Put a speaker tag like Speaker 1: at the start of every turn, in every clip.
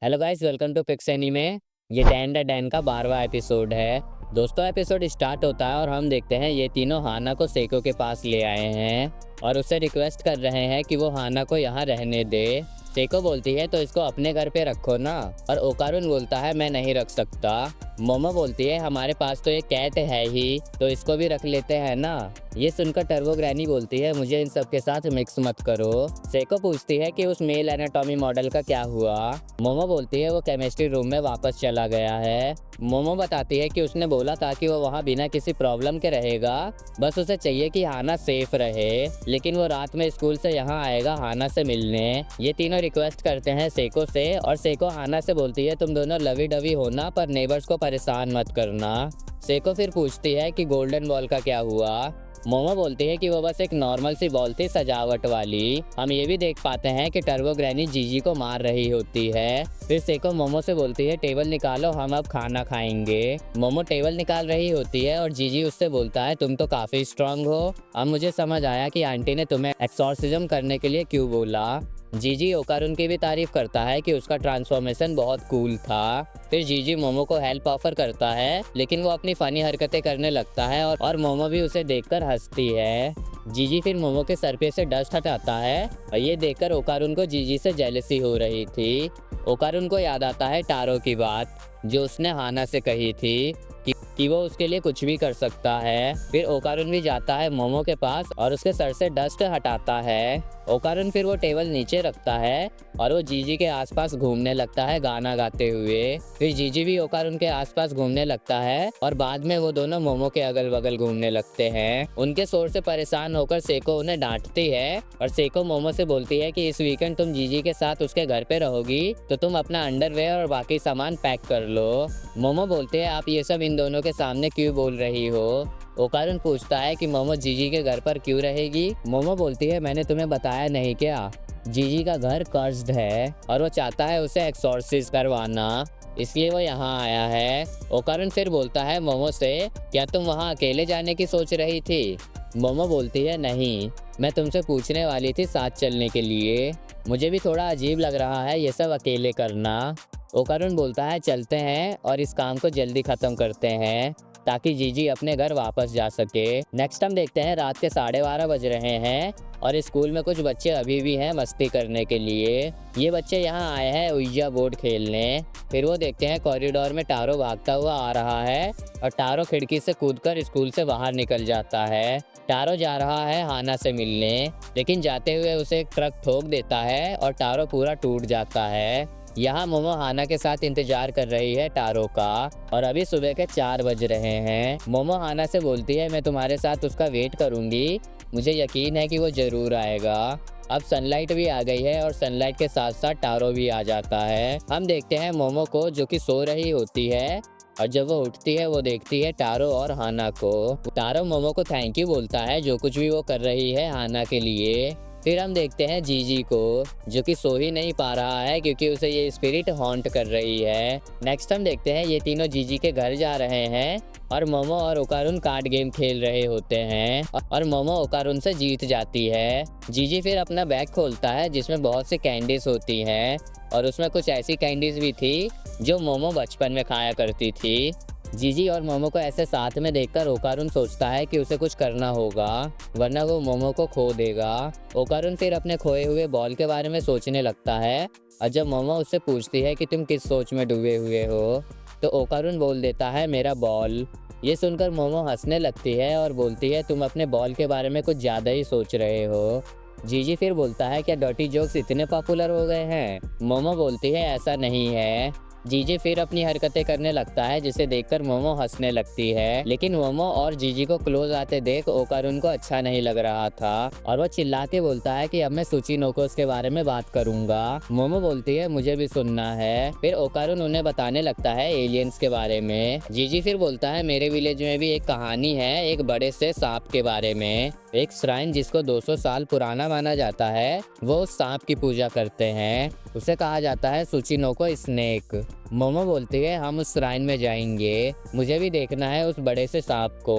Speaker 1: Hello guys, welcome to Pix Anime. ये Dan Da Dan का 12वां एपिसोड है। दोस्तों, एपिसोड स्टार्ट होता है और हम देखते हैं ये तीनों हाना को सेको के पास ले आए हैं और उससे रिक्वेस्ट कर रहे हैं कि वो हाना को यहाँ रहने दे। सेको बोलती है तो इसको अपने घर पे रखो ना, और ओकारुन बोलता है मैं नहीं रख सकता। मोमो बोलती है हमारे पास तो एक कैट है ही, तो इसको भी रख लेते हैं ना। ये सुनकर टर्बो ग्रैनी बोलती है मुझे इन सब के साथ मिक्स मत करो। सेको पूछती है कि उस मेल एनाटॉमी मॉडल का क्या हुआ। मोमो बोलती है वो केमिस्ट्री रूम में वापस चला गया है। मोमो बताती है कि उसने बोला था कि वो वहाँ बिना किसी प्रॉब्लम के रहेगा, बस उसे चाहिए कि हाना सेफ रहे। लेकिन वो रात में स्कूल से यहाँ आएगा हाना से मिलने। ये तीनों रिक्वेस्ट करते हैं सेको से, और सेको हाना से बोलती है तुम दोनों लवी डवी होना, पर नेबर्स को परेशान मत करना। सेको फिर पूछती है कि गोल्डन बॉल का क्या हुआ। मोमो बोलती है कि वो बस एक नॉर्मल सी बॉल थी, सजावट वाली। हम ये भी देख पाते हैं कि टर्बो ग्रैनी जीजी को मार रही होती है। फिर सेको मोमो से बोलती है टेबल निकालो, हम अब खाना खाएंगे। मोमो टेबल निकाल रही होती है और जीजी उससे बोलता है तुम तो काफी स्ट्रांग हो। अब मुझे समझ आया कि आंटी ने तुम्हें एक्सॉर्सिज्म करने के लिए क्यों बोला। जीजी ओकारुन की भी तारीफ करता है कि उसका ट्रांसफॉर्मेशन बहुत कूल था। फिर जीजी मोमो को हेल्प ऑफर करता है, लेकिन वो अपनी फनी हरकतें करने लगता है और मोमो भी उसे देखकर हंसती है। जीजी फिर मोमो के सर पे से डस्ट हटाता है और ये देखकर ओकारुन को जीजी से जेलसी हो रही थी। ओकारुन को याद आता है टारो की बात जो उसने हाना से कही थी कि वो उसके लिए कुछ भी कर सकता है। फिर ओकारुन भी जाता है मोमो के पास और उसके सर से डस्ट हटाता है। ओकारुन फिर वो टेबल नीचे रखता है और वो जीजी के आसपास घूमने लगता है गाना गाते हुए। फिर जीजी भी ओकारुन के आसपास घूमने लगता है और बाद में वो दोनों मोमो के अगल बगल घूमने लगते हैं। उनके शोर से परेशान होकर सेको उन्हें डांटती है और सेको मोमो से बोलती है कि इस वीकेंड तुम जीजी के साथ उसके घर पे रहोगी तो तुम अपना अंडरवेयर और बाकी सामान पैक कर लो। मोमो बोलते हैं आप ये सब इन दोनों के सामने क्यों बोल रही हो। ओकारुन पूछता है कि मोमो जीजी के घर पर क्यों रहेगी। मोमो बोलती है मैंने तुम्हें बताया नहीं क्या, जीजी का घर कर्स्ड है और वो चाहता है उसे एक्सॉर्सिस करवाना, इसलिए वो यहाँ आया है। ओकारुन फिर बोलता है मोमो से क्या तुम वहाँ अकेले जाने की सोच रही थी। मोमो बोलती है नहीं, मैं तुमसे पूछने वाली थी साथ चलने के लिए, मुझे भी थोड़ा अजीब लग रहा है ये सब अकेले करना। ओकारुन बोलता है चलते हैं और इस काम को जल्दी खत्म करते हैं ताकि जीजी अपने घर वापस जा सके। नेक्स्ट हम देखते हैं रात के 12:30 बज रहे हैं और स्कूल में कुछ बच्चे अभी भी हैं मस्ती करने के लिए। ये बच्चे यहाँ आए हैं उइजा बोर्ड खेलने। फिर वो देखते हैं कॉरिडोर में टारो भागता हुआ आ रहा है और टारो खिड़की से कूदकर स्कूल से बाहर निकल जाता है। टारो जा रहा है हाना से मिलने, लेकिन जाते हुए उसे एक ट्रक ठोक देता है और टारो पूरा टूट जाता है। यहाँ मोमो हाना के साथ इंतजार कर रही है टारो का और अभी सुबह के 4 बज रहे हैं। मोमो हाना से बोलती है मैं तुम्हारे साथ उसका वेट करूंगी, मुझे यकीन है कि वो जरूर आएगा। अब सनलाइट भी आ गई है और सनलाइट के साथ साथ टारो भी आ जाता है। हम देखते हैं मोमो को जो कि सो रही होती है और जब वो उठती है वो देखती है टारो और हाना को। टारो मोमो को थैंक यू बोलता है जो कुछ भी वो कर रही है हाना के लिए। फिर हम देखते हैं जीजी को जो कि सो ही नहीं पा रहा है क्योंकि उसे ये स्पिरिट हॉन्ट कर रही है। नेक्स्ट हम देखते हैं ये तीनों जीजी के घर जा रहे हैं और मोमो और ओकारुन कार्ड गेम खेल रहे होते हैं और मोमो ओकारुन से जीत जाती है। जीजी फिर अपना बैग खोलता है जिसमें बहुत सी कैंडीज होती हैं और उसमें कुछ ऐसी कैंडीज भी थी जो मोमो बचपन में खाया करती थी। जीजी और मोमो को ऐसे साथ में देखकर ओकारुन सोचता है कि उसे कुछ करना होगा वरना वो मोमो को खो देगा। ओकारुन फिर अपने खोए हुए बॉल के बारे में सोचने लगता है और जब मोमो उससे पूछती है कि तुम किस सोच में डूबे हुए हो तो ओकारुन बोल देता है मेरा बॉल। ये सुनकर मोमो हंसने लगती है और बोलती है तुम अपने बॉल के बारे में कुछ ज़्यादा ही सोच रहे हो। जीजी फिर बोलता है क्या डर्टी जोक्स इतने पॉपुलर हो गए हैं। मोमो बोलती है ऐसा नहीं है। जीजी फिर अपनी हरकतें करने लगता है जिसे देखकर मोमो हंसने लगती है, लेकिन मोमो और जीजी को क्लोज आते देख ओकारुन को अच्छा नहीं लग रहा था और वो चिल्ला के बोलता है कि अब मैं सुचिनोकोस के बारे में बात करूंगा। मोमो बोलती है मुझे भी सुनना है। फिर ओकारुन उन्हें बताने लगता है एलियंस के बारे में। जीजी फिर बोलता है मेरे विलेज में भी एक कहानी है एक बड़े से सांप के बारे में। एक श्राइन जिसको 200 साल पुराना माना जाता है वो उस सांप की पूजा करते हैं, उसे कहा जाता है सुचिनोको स्नेक। मोमो बोलती है हम उस श्राइन में जाएंगे, मुझे भी देखना है उस बड़े से सांप को।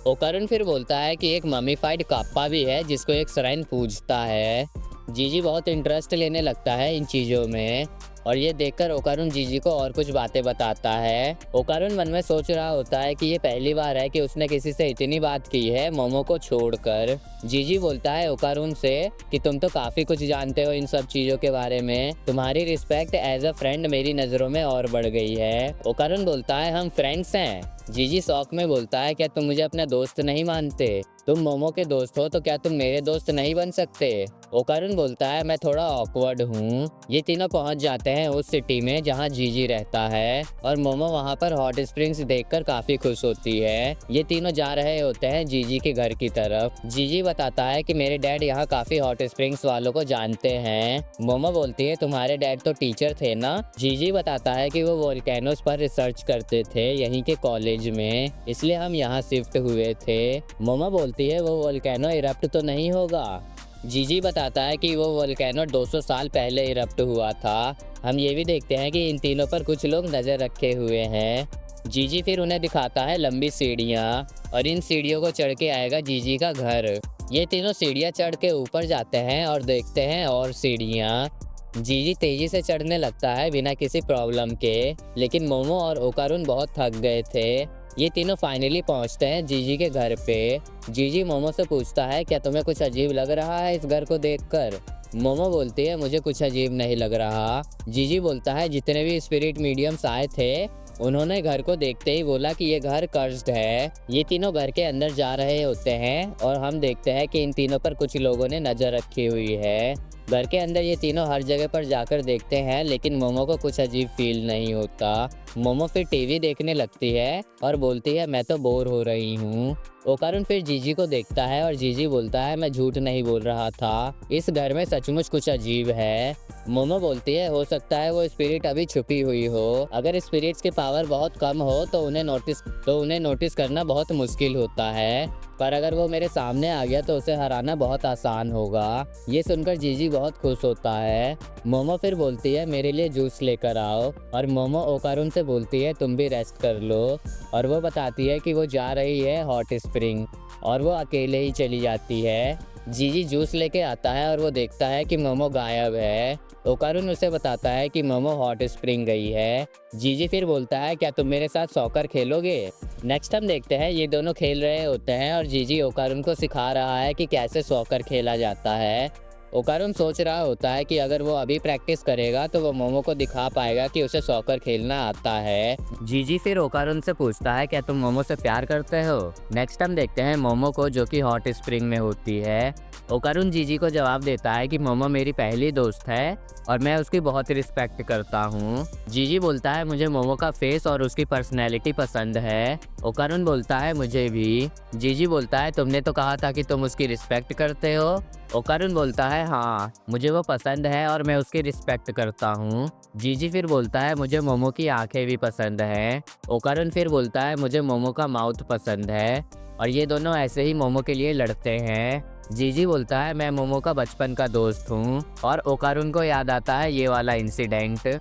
Speaker 1: ओकारुन फिर बोलता है कि एक ममीफाइड काप्पा भी है जिसको एक श्राइन पूजता है। जीजी बहुत इंटरेस्ट लेने लगता है इन चीज़ों में। और ये देखकर ओकारुन जीजी को और कुछ बातें बताता है। ओकारुन मन में सोच रहा होता है कि ये पहली बार है कि उसने किसी से इतनी बात की है मोमो को छोड़कर। जीजी बोलता है ओकारुन से कि तुम तो काफी कुछ जानते हो इन सब चीजों के बारे में, तुम्हारी रिस्पेक्ट एज अ फ्रेंड मेरी नजरों में और बढ़ गई है। ओकारुन बोलता है हम फ्रेंड्स हैं। जीजी शौक में बोलता है क्या तुम मुझे अपना दोस्त नहीं मानते? तुम मोमो के दोस्त हो तो क्या तुम मेरे दोस्त नहीं बन सकते? ओकारुन बोलता है मैं थोड़ा ऑकवर्ड हूँ। ये तीनों पहुंच जाते हैं उस सिटी में जहाँ जीजी रहता है और मोमो वहाँ पर हॉट स्प्रिंग्स देखकर काफी खुश होती है। ये तीनों जा रहे होते हैं जीजी के घर की तरफ। जीजी बताता है कि मेरे डैड यहाँ काफी हॉट स्प्रिंग्स वालों को जानते हैं। मोमो बोलती है तुम्हारे डैड तो टीचर थे ना? जीजी बताता है कि वो वोल्केनोस पर रिसर्च करते थे यहीं के कॉलेज में, इसलिए हम यहाँ शिफ्ट हुए थे। मोमो बोलती है वो वोल्केनो इरप्ट तो नहीं होगा? जीजी बताता है कि वो वोल्केनो 200 साल पहले इरप्ट हुआ था। हम ये भी देखते हैं कि इन तीनों पर कुछ लोग नज़र रखे हुए हैं। जीजी फिर उन्हें दिखाता है लंबी सीढ़ियाँ और इन सीढ़ियों को चढ़ के आएगा जीजी का घर। ये तीनों सीढ़ियाँ चढ़ के ऊपर जाते हैं और देखते हैं और सीढ़ियाँ। जीजी तेजी से चढ़ने लगता है बिना किसी प्रॉब्लम के, लेकिन मोमो और ओकारुन बहुत थक गए थे। ये तीनों फाइनली पहुंचते हैं जीजी के घर पे। जीजी मोमो से पूछता है क्या तुम्हें कुछ अजीब लग रहा है इस घर को देखकर? मोमो बोलती है मुझे कुछ अजीब नहीं लग रहा। जीजी बोलता है जितने भी स्पिरिट मीडियम्स आए थे उन्होंने घर को देखते ही बोला कि ये घर कर्स्ड है। ये तीनों घर के अंदर जा रहे होते हैं और हम देखते हैं कि इन तीनों पर कुछ लोगों ने नज़र रखी हुई है। घर के अंदर ये तीनों हर जगह पर जाकर देखते हैं लेकिन मोमो को कुछ अजीब फील नहीं होता। मोमो फिर टीवी देखने लगती है और बोलती है मैं तो बोर हो रही हूँ। ओकारुन फिर जीजी को देखता है और जीजी बोलता है मैं झूठ नहीं बोल रहा था, इस घर में सचमुच कुछ अजीब है। मोमो बोलती है हो सकता है वो स्पिरिट अभी छुपी हुई हो। अगर स्पिरिट्स की पावर बहुत कम हो तो उन्हें नोटिस करना बहुत मुश्किल होता है, पर अगर वो मेरे सामने आ गया तो उसे हराना बहुत आसान होगा। ये सुनकर जीजी बहुत खुश होता है। मोमो फिर बोलती है मेरे लिए जूस लेकर आओ और मोमो ओकारुन से बोलती है तुम भी रेस्ट कर लो और वो बताती है कि वो जा रही है हॉट स्प्रिंग और वो अकेले ही चली जाती है। जीजी जूस लेके आता है और वो देखता है कि मोमो गायब है। ओकारुन उसे बताता है कि मोमो हॉट स्प्रिंग गई है। जीजी फिर बोलता है क्या तुम मेरे साथ सॉकर खेलोगे? नेक्स्ट हम देखते हैं ये दोनों खेल रहे होते हैं और जीजी ओकारुन को सिखा रहा है कि कैसे सॉकर खेला जाता है। ओकारुन सोच रहा होता है कि अगर वो अभी प्रैक्टिस करेगा तो वो मोमो को दिखा पाएगा कि उसे सॉकर खेलना आता है। जीजी फिर ओकारुन से पूछता है क्या तुम मोमो से प्यार करते हो? नेक्स्ट हम देखते हैं मोमो को जो कि हॉट स्प्रिंग में होती है। ओकारुन जीजी को जवाब देता है कि मोमो मेरी पहली दोस्त है और मैं उसकी बहुत रिस्पेक्ट करता हूँ। जीजी बोलता है मुझे मोमो का फेस और उसकी पर्सनैलिटी पसंद है। ओकारुन बोलता है मुझे भी। जीजी बोलता है तुमने तो कहा था कि तुम उसकी रिस्पेक्ट करते हो। ओकारुन बोलता है हाँ मुझे वो पसंद है और मैं उसकी रिस्पेक्ट करता हूँ। जीजी फिर बोलता है मुझे मोमो की आंखें भी पसंद हैं। ओकारुन फिर बोलता है मुझे मोमो का माउथ पसंद है और ये दोनों ऐसे ही मोमो के लिए लड़ते हैं। जीजी बोलता है मैं मोमो का बचपन का दोस्त हूँ और ओकारुन को याद आता है ये वाला इंसिडेंट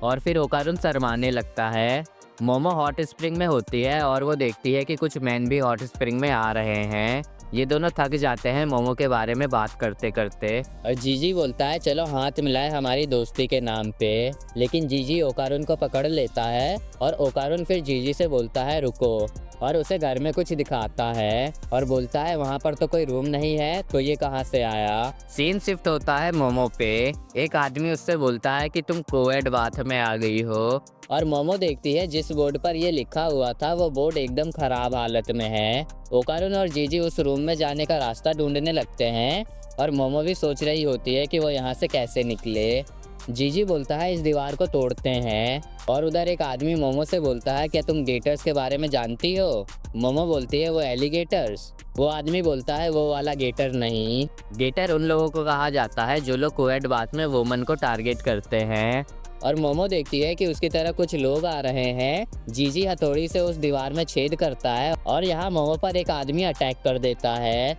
Speaker 1: और फिर ओकारुन शर्माने लगता है। मोमो हॉट स्प्रिंग में होती है और वो देखती है कि कुछ मैन भी हॉट स्प्रिंग में आ रहे हैं। ये दोनों थक जाते हैं मोमो के बारे में बात करते करते और जीजी बोलता है चलो हाथ मिलाए हमारी दोस्ती के नाम पे, लेकिन जीजी ओकारुन को पकड़ लेता है और ओकारुन फिर जीजी से बोलता है रुको और उसे घर में कुछ दिखाता है और बोलता है वहाँ पर तो कोई रूम नहीं है तो ये कहाँ से आया। सीन शिफ्ट होता है मोमो पे। एक आदमी उससे बोलता है कि तुम कोएड बाथ में आ गई हो और मोमो देखती है जिस बोर्ड पर ये लिखा हुआ था वो बोर्ड एकदम खराब हालत में है। ओकारुन और जीजी उस रूम में जाने का रास्ता ढूंढने लगते हैं और मोमो भी सोच रही होती है कि वो यहाँ से कैसे निकले। जीजी बोलता है इस दीवार को तोड़ते हैं और उधर एक आदमी मोमो से बोलता है क्या तुम गेटर्स के बारे में जानती हो? मोमो बोलती है वो एलिगेटर्स। वो आदमी बोलता है वो वाला गेटर नहीं, गेटर उन लोगों को कहा जाता है जो लोग कोएड बाथ में वुमन को टारगेट करते हैं। और मोमो देखती है कि उसकी तरह कुछ लोग आ रहे हैं। जीजी हथौड़ी से उस दीवार में छेद करता है और यहाँ मोमो पर एक आदमी अटैक कर देता है।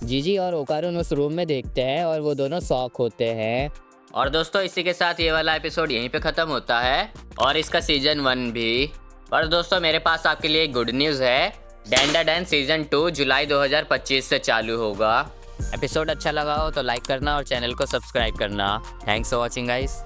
Speaker 1: जीजी और ओकारुन उस रूम में देखते हैं और वो दोनों शॉक होते हैं। और दोस्तों इसी के साथ ये वाला एपिसोड यहीं पे ख़त्म होता है और इसका सीजन 1 भी। और दोस्तों मेरे पास आपके लिए एक गुड न्यूज़ है, डैंडा डैन सीजन 2 जुलाई 2025 से चालू होगा। एपिसोड अच्छा लगा हो तो लाइक करना और चैनल को सब्सक्राइब करना। Thanks for watching guys.